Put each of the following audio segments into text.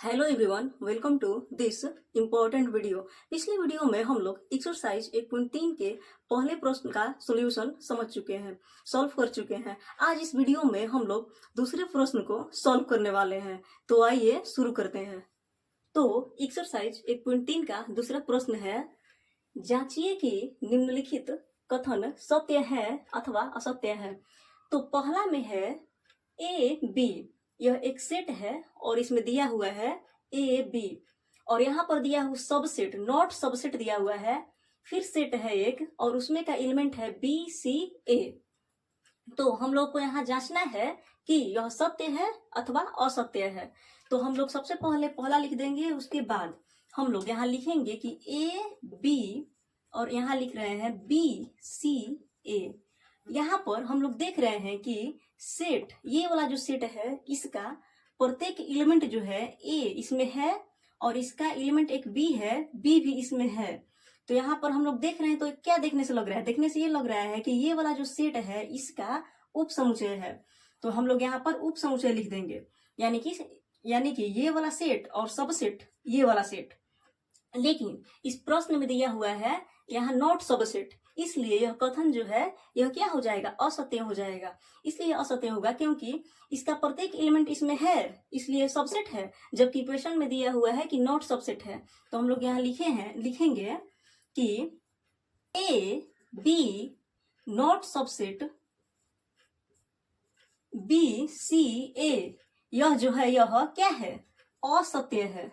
Hello everyone, welcome to this important video. पिछले video में हम लोग एक्सरसाइज 1.3 के पहले प्रश्न का सॉल्यूशन समझ चुके हैं, सॉल्व कर चुके हैं। आज इस वीडियो में हम लोग दूसरे प्रश्न को सॉल्व करने वाले हैं। तो आइए शुरू करते हैं। तो एक्सरसाइज 1.3 का दूसरा प्रश्न है, जांचिए कि निम्नलिखित कथन सत्य है अथवा असत्य है। तो पहला में है ए बी, यह एक सेट है और इसमें दिया हुआ है ए बी, और यहाँ पर दिया हुआ सबसेट, नॉट सबसेट दिया हुआ है। फिर सेट है एक और उसमें का एलिमेंट है बी सी ए। तो हम लोग को यहाँ जांचना है कि यह सत्य है अथवा असत्य है। तो हम लोग सबसे पहले पहला लिख देंगे, उसके बाद हम लोग यहाँ लिखेंगे कि ए बी, और यहाँ लिख रहे हैं बी सी ए। यहाँ पर हम लोग देख रहे हैं कि सेट, ये वाला जो सेट है, इसका प्रत्येक एलिमेंट जो है ए इसमें है और इसका एलिमेंट एक बी है, बी भी इसमें है। तो यहाँ पर हम लोग देख रहे हैं, तो क्या देखने से लग रहा है? देखने से ये लग रहा है कि ये वाला जो सेट है इसका उप समुच्चय है। तो हम लोग यहाँ पर उप समुच्चय लिख देंगे, यानी कि ये वाला सेट और सबसेट ये वाला सेट। लेकिन इस प्रश्न में दिया हुआ है यहाँ नॉट सबसेट, इसलिए यह कथन जो है यह क्या हो जाएगा? असत्य हो जाएगा। इसलिए असत्य होगा क्योंकि इसका प्रत्येक एलिमेंट इसमें है, इसलिए सबसेट है, जबकि क्वेश्चन में दिया हुआ है कि नॉट सबसेट है। तो हम लोग यहाँ लिखेंगे कि A B not subset B C A, यह जो है यह क्या है? असत्य है,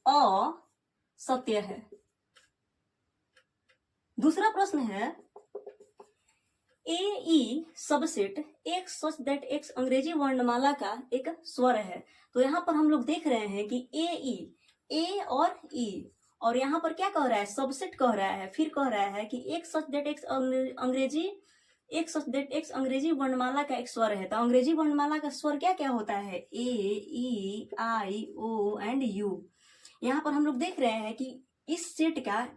असत्य है। दूसरा प्रश्न है A E subset X such that X अंग्रेजी वर्णमाला का एक स्वर है। तो यहाँ पर हम लोग देख रहे हैं कि ए ई, ए और ई, और यहाँ पर क्या कह रहा है? सबसेट कह रहा है। फिर कह रहा है कि एक्स सच दैट एक्स अंग्रेजी वर्णमाला का एक स्वर है। तो अंग्रेजी वर्णमाला का स्वर क्या क्या होता है? A E I O and you. यहाँ पर हम लोग देख रहे हैं कि इस सेट का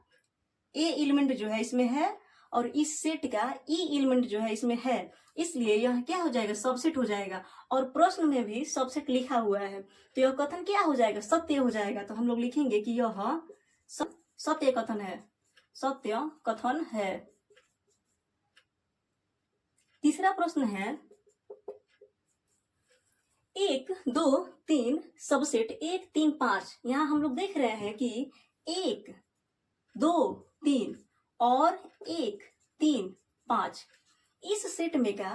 ए एलिमेंट जो है इसमें है और इस सेट का ई एलिमेंट जो है इसमें है, इसलिए यह क्या हो जाएगा? सबसेट हो जाएगा। और प्रश्न में भी सबसेट लिखा हुआ है, तो यह कथन क्या हो जाएगा? सत्य हो जाएगा। तो हम लोग लिखेंगे कि यह सत्य कथन है, सत्य कथन है। तीसरा प्रश्न है 1 2 3 सबसेट 1 3 5। यहाँ हम लोग देख रहे हैं कि 1 2 3 और 1 3 5, इस सेट में का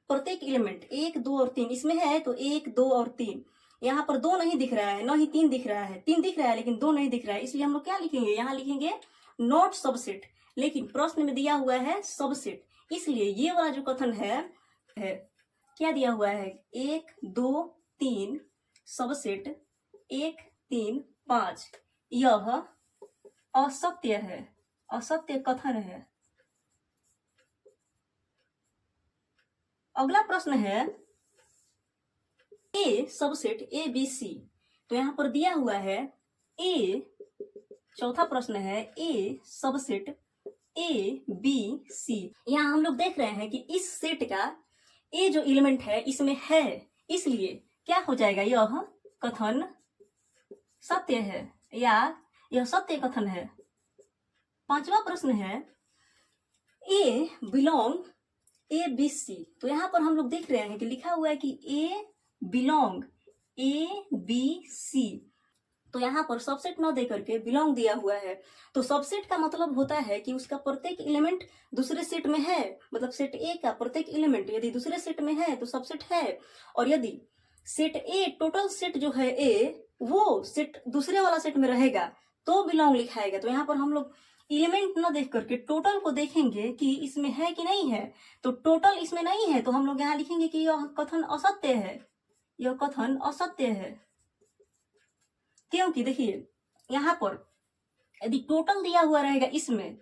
प्रत्येक एलिमेंट 1 2 और 3 इसमें है। तो 1 2 और 3, यहाँ पर 2 नहीं दिख रहा है, न ही 3 दिख रहा है। 3 दिख रहा है लेकिन 2 नहीं दिख रहा है, इसलिए हम लोग क्या लिखेंगे? यहाँ लिखेंगे नॉट सबसेट। लेकिन प्रश्न में दिया हुआ है सबसेट, इसलिए ये वाला जो कथन है क्या दिया हुआ है? 1 2 3 सबसेट 1 3 5, यह असत्य है, असत्य कथन है। अगला प्रश्न है ए सबसेट ए बी सी। तो यहाँ पर दिया हुआ है ए, चौथा प्रश्न है ए सबसेट ए बी सी। यहाँ हम लोग देख रहे हैं कि इस सेट का ए जो एलिमेंट है इसमें है, इसलिए क्या हो जाएगा? यह कथन सत्य है या यह सत्य कथन है। पांचवा प्रश्न है ए बिलोंग ए बी सी। तो यहाँ पर हम लोग देख रहे हैं कि लिखा हुआ है कि ए बिलोंग ए बी सी। तो यहाँ पर सबसेट न दे करके बिलोंग दिया हुआ है। तो सबसेट का मतलब होता है कि उसका प्रत्येक एलिमेंट दूसरे सेट में है, मतलब सेट ए का प्रत्येक एलिमेंट यदि दूसरे सेट में है तो सबसेट है, और यदि सेट ए टोटल सेट जो है ए वो सेट दूसरे वाला सेट में रहेगा तो बिलोंग लिखाएगा। तो यहाँ पर हम लोग एलिमेंट न देख करके टोटल को देखेंगे कि इसमें है कि नहीं है। तो टोटल इसमें नहीं है, तो हम लोग यहाँ लिखेंगे कि यह कथन असत्य है, यह कथन असत्य है। क्योंकि देखिए यहाँ पर यदि टोटल दिया हुआ रहेगा, इसमें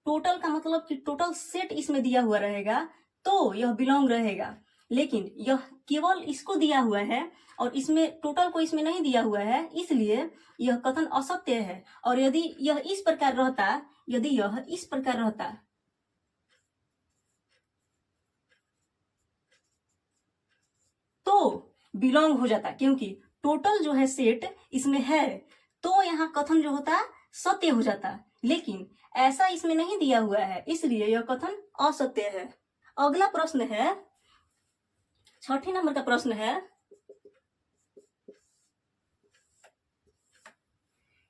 टोटल का मतलब कि टोटल सेट इसमें दिया हुआ रहेगा तो यह बिलोंग रहेगा। लेकिन यह केवल इसको दिया हुआ है और इसमें टोटल को इसमें नहीं दिया हुआ है, इसलिए यह कथन असत्य है। और यदि यह इस प्रकार रहता तो बिलोंग हो जाता, क्योंकि टोटल जो है सेट इसमें है, तो यहाँ कथन जो होता है सत्य हो जाता है, लेकिन ऐसा इसमें नहीं दिया हुआ है, इसलिए यह कथन असत्य है। अगला प्रश्न है, 6 नंबर का प्रश्न है,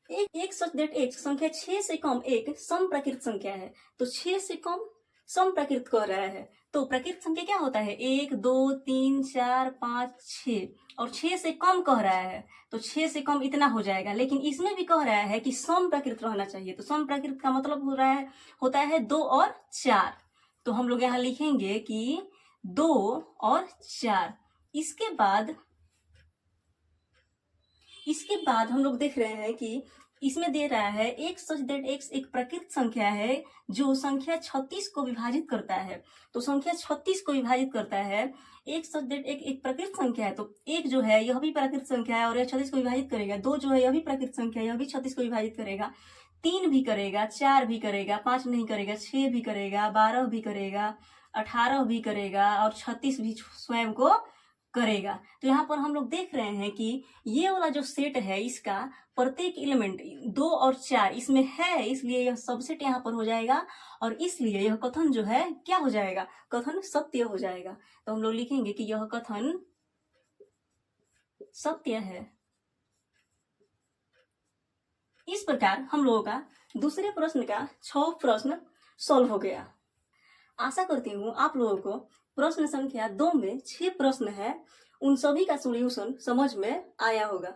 एक सच दैट एक संख्या 6 से कम एक सम प्रकृत संख्या है। तो 6 से कम सम प्रकृत कह रहा है, तो प्रकृत संख्या क्या होता है, 1 2 3 4 5 6, और 6 से कम कह रहा है, तो 6 से कम इतना हो जाएगा। लेकिन इसमें भी कह रहा है कि सम प्रकृत रहना चाहिए, तो सम प्रकृत का मतलब हो रहा है होता है 2 और 4। तो हम लोग यहाँ लिखेंगे कि 2 और 4। इसके बाद हम लोग देख रहे हैं कि इसमें दे रहा है एक सच दैट एक्स एक प्रकृत संख्या है जो संख्या 36 को विभाजित करता है। तो संख्या 36 को विभाजित करता है, एक सच दैट एक प्रकृत संख्या है, तो एक जो है यह भी प्रकृत संख्या है और यह 36 को विभाजित करेगा। 2 जो है यह भी प्रकृत संख्या है, यह भी 36 को विभाजित करेगा। 3 भी करेगा, 4 भी करेगा, 5 नहीं करेगा, 6 भी करेगा, 12 भी करेगा, 18 भी करेगा और 36 भी स्वयं को करेगा। तो यहाँ पर हम लोग देख रहे हैं कि ये वाला जो सेट है इसका प्रत्येक एलिमेंट 2 और 4 इसमें है, इसलिए यह सबसेट यहाँ पर हो जाएगा और इसलिए यह कथन जो है क्या हो जाएगा, कथन सत्य हो जाएगा। तो हम लोग लिखेंगे कि यह कथन सत्य है। इस प्रकार हम लोगों का दूसरे प्रश्न का 6 प्रश्न सॉल्व हो गया। आशा करती हूँ आप लोगों को प्रश्न संख्या 2 में 6 प्रश्न है, उन सभी का सॉल्यूशन समझ में आया होगा।